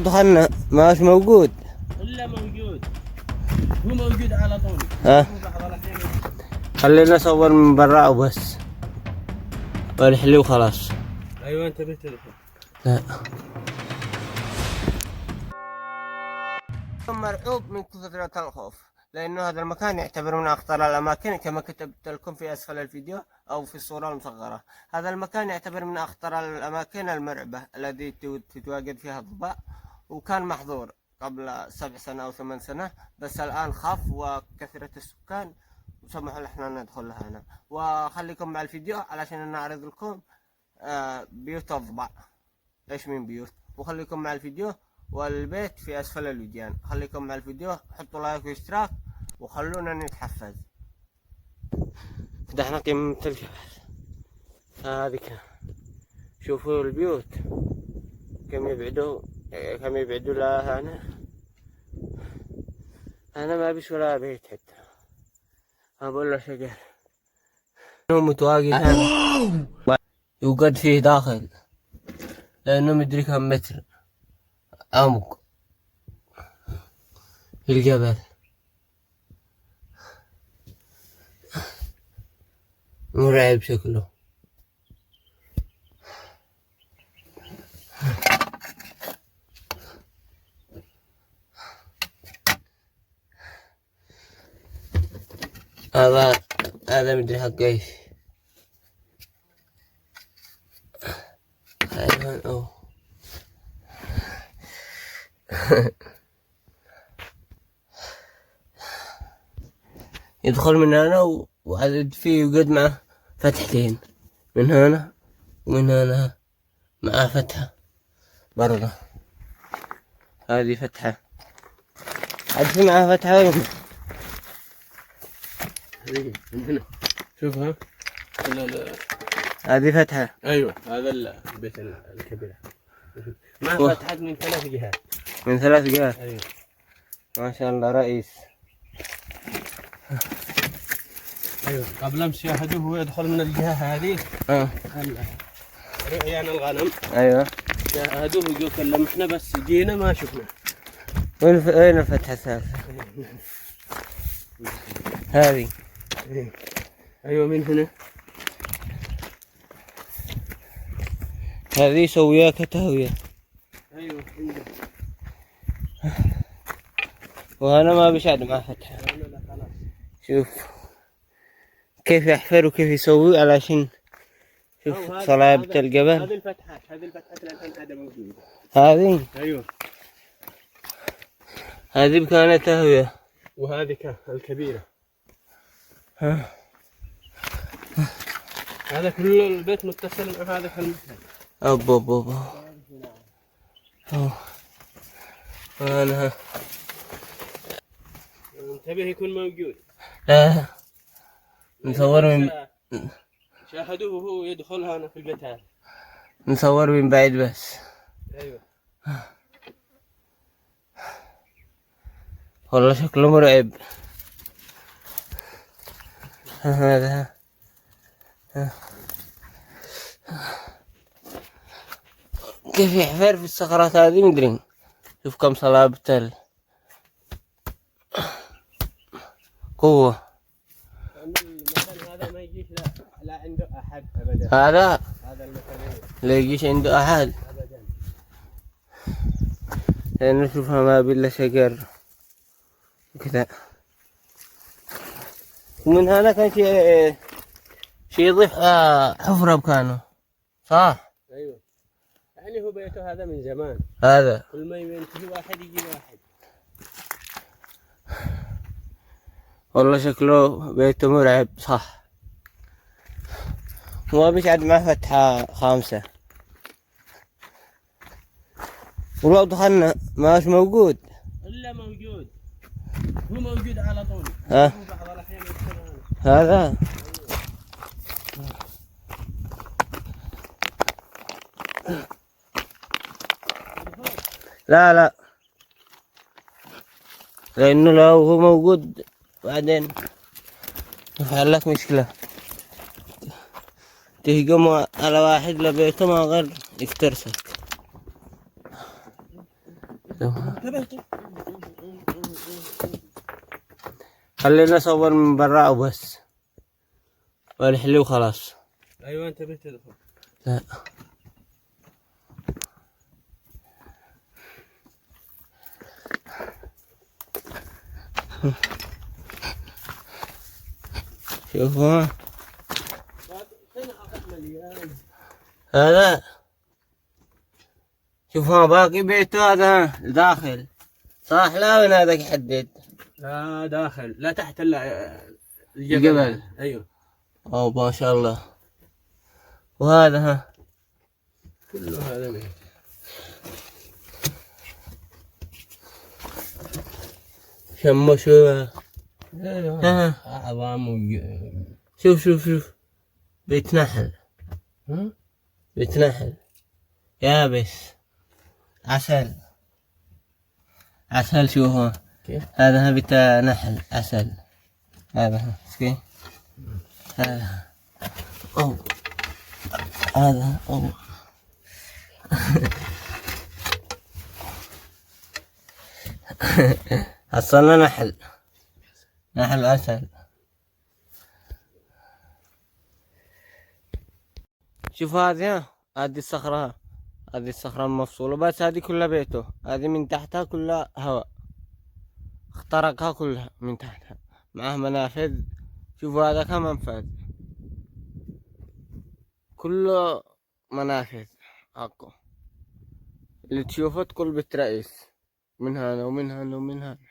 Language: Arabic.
دخلنا ماش موجود إلا موجود، هو موجود على طول. ها خلينا نصور من برا وبس والحلو خلاص. أيوة أنت بتلفون. لا مرعوب من كثرة الخوف لأنه هذا المكان يعتبر من أخطر الأماكن كما كتبت لكم في أسفل الفيديو أو في الصورة المصغرة. هذا المكان يعتبر من أخطر الأماكن المرعبة التي تتواجد فيها الضباع، وكان محظور قبل 7 سنة أو 8 سنة، بس الآن خف وكثرة السكان وسمحوا لنا ندخل هنا. وخليكم مع الفيديو علشان نعرض لكم بيوت الضباع ايش من بيوت، وخليكم مع الفيديو والبيت في اسفل الفيديو. خليكم مع الفيديو، حطوا لايك واشتراك وخلونا نتحفز. فتحنا قيمة الجبل هذه، شوفوا البيوت كم يبعدوا لا هنا ما بيش ولا بيت حتى اقول له شجر متواجد هنا يوجد فيه داخل لانه مدري كم متر عمق في الجبل. مرعب شكله. هذا مدري حق ايش. يدخل من هنا وعدد فيه يوجد معه فتحتين، من هنا ومن هنا معه فتحة برضه. هذه فتحة عاد في معه فتحة وين من هنا شوفها. هذه فتحة. أيوة هذا البيت الكبير ما فتحت من 3 جهات. من 3 جهات. أيوة ما شاء الله رئيس. أيوة قبل أمس شاهدوه هو يدخل من الجهة هذه. رعيان الغنم. أيوة شاهدوه يقول كلم إحنا بس جينا ما شفنا. وين الفتحة الثالثة؟ هذه. أيوة من هنا. هذه سويها كتهوية. أيوة وأنا ما بشعد مع فتحة. شوف كيف يحفر وكيف يسوي علشان شوف صلابة الجبل. هذه الفتحات الآن هذا موجود. هذه أيوة هذه كانت تهوية. وهذه الكبيرة. هذا كل البيت متصل مع هذا المكان. أبو أنا انتبه يكون موجود. لا نصور من شاهدوه وهو يدخل هنا في البيت هذا. نصور من بعيد بس. أيوة والله شكله مرعب. هذا كيف يحفر في الصخرات هذه مدري. شوف كم صلابة قوة. هذا ما يجيش لا عنده أحد أبدا. هذا المكان لا يجيش عنده أحد أبدا. لأنه شوفها ما بلا شجر كذا. ومن هنا كان شيء يضيف حفرة بكانه صح. أيوة يعني هو بيته هذا من زمان. هذا كل ما ينتهي واحد يجي واحد. والله شكله بيته مرعب صح. وما بيشعد معه فتحة 5. ولو دخلنا ماش موجود. إلا موجود، هو موجود على طول. ها هذا لا لأنه لو هو موجود بعدين يفعل لك مشكلة. تهجم على واحد لبيته ما غير يفترسك. خلينا نصور من برا وبس، والحلي وخلاص. ايوه انتبه تدخل. لا شوفوا هذا، شوفوا باقي بيته هذا داخل صح؟ لا وين هذاك يحدد؟ لا داخل، لا تحت الا الجبل. ايوه أو ما شاء الله. وهذا ها كله هذا بيت. شموا شو ايوه اعظم شوف شوف شوف بيت نحل، بيت نحل يابس عسل، عسل. شوفوا كيف؟ هذا بيت نحل عسل، هذا كيف؟ هذا أو هذا أو حصلنا نحل، نحل عسل. شوف هذه الصخرة، هذه الصخرة المفصولة، بس هذه كلها بيته، هذه من تحتها كلها هواء، اخترقها كلها من تحتها، معه منافذ. شوفوا هذا كم منفذ، كله منافذ اكو اللي تشوفه تقول بيت رئيس، من هنا ومن هنا ومن هنا.